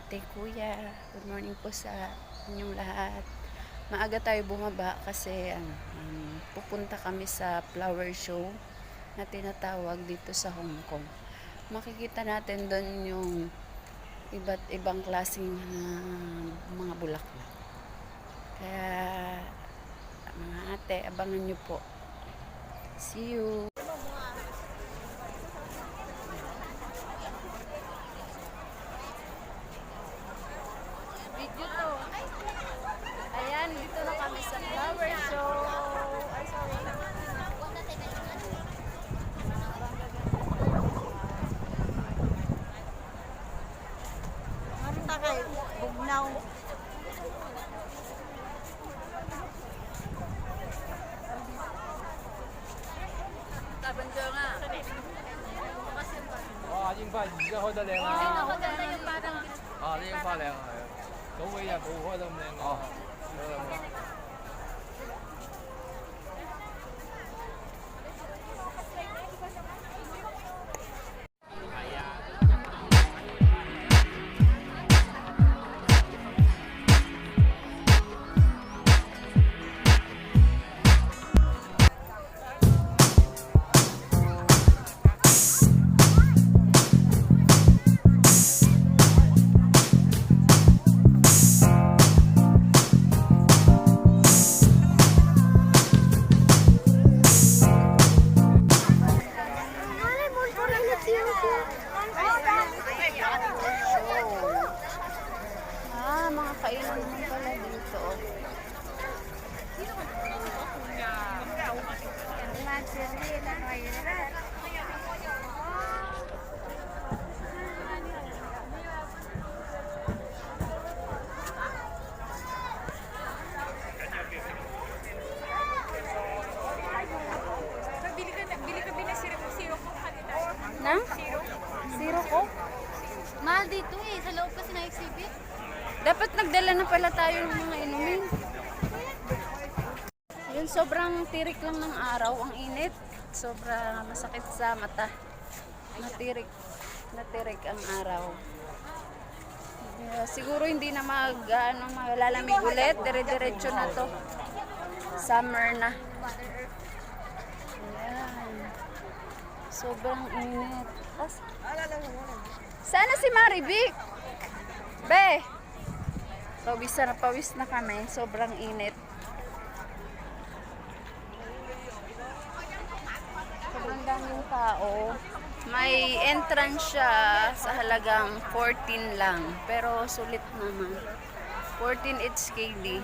ate, kuya. Good morning po sa inyong lahat. Maaga tayo bumaba kasi pupunta kami sa flower show na tinatawag dito sa Hong Kong. Makikita natin doon yung iba't ibang klaseng mga bulaklak. Kaya mga ate, abangan nyo po. See you! Video to. Ayan, dito na kami sa flower show. Ay, sorry. Marita kay Bugnaw. Taban ko nga. 哇，櫻花而家開得靚啊！Ako ganda yung parang啊，啲櫻花靚啊，係啊，早幾日冇開得咁靚啊！mga kainan naman pala dito. Nang? Zero ko? Mahal dito eh. Sa loob kasi na-exhibit. Dapat nagdala na pala tayo ng mga inumin. Yung sobrang tirik lang ng araw, ang init. Sobrang masakit sa mata. Natirik ang araw. Siguro hindi na malalamig ulit. Dire-diretso na to. Summer na. Ayan. Sobrang init. Sana si Maribik? Be! Pawis na kami. Sobrang init. Sobrang daming tao. May entrance siya sa halagang 14 lang. Pero sulit naman. 14 each KD.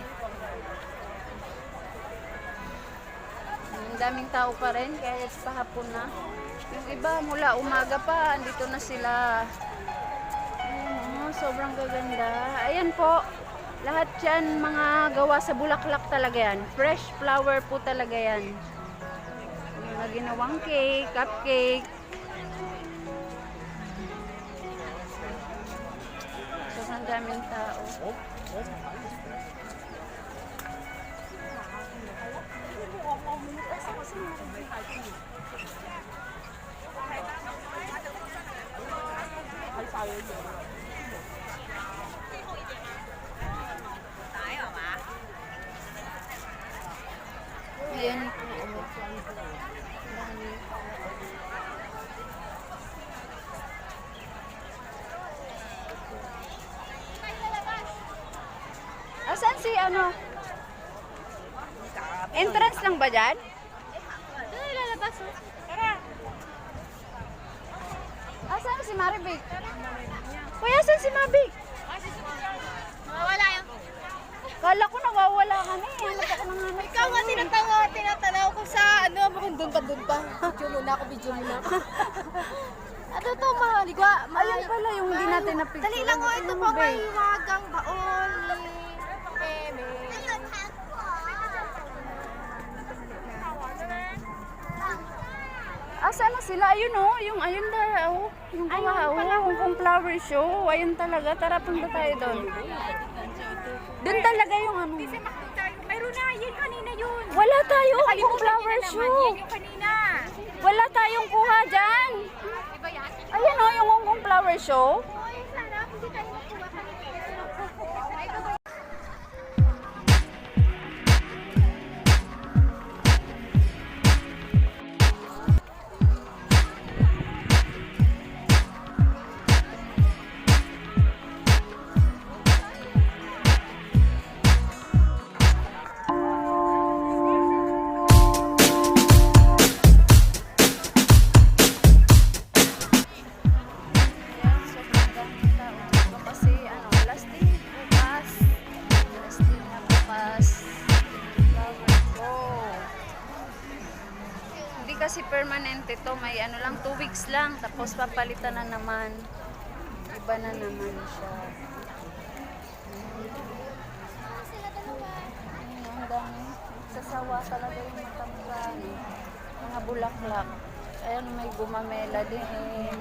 Ang daming tao pa rin kahit pahapon na. Yung iba mula umaga pa, andito na sila. Ayan, sobrang gaganda. Ayan po, lahat yan mga gawa sa bulaklak talaga yan. Fresh flower po talaga yan. Mga ginawang cake, cupcake. Sobrang daming tao. Ayan po. Asan si ano? Entrance lang ba dyan? Doon lalabas oh. Tara. Asan si Maribik? Kuya, asan si Maribik? Mawala yung... Kala ko nawawala ka na eh. Hanap ako ng hanap. Ikaw nga tinatanaw ko sa ano, kung doon pa. Video muna ako. Ano to mga ligwa? Ayun pala yung hindi natin napicture. Dali lang oh, ito po may wagang baon ni Meme. Asa na sila? Ayun oh, yung ayun daw. Yung Hong Kong flower show. Ayun talaga. Tara, punta tayo doon. Doon talaga yung ano. Mayroon na, yun kanina yun. Wala tayo Hong Kong flower show. Yan yung kanina. Wala tayong kuha dyan. Iba yan? Ayun oh, yung Hong Kong flower show. Ay, sarap. Hindi tayo makuha kanina. ito may ano lang, 2 weeks lang. Tapos papalitan na naman. Iba na naman siya. Sila dalawa. Ayun, ang dami. Sasawa talaga yung matangka. Mga bulaklak. Ayan, may gumamela din.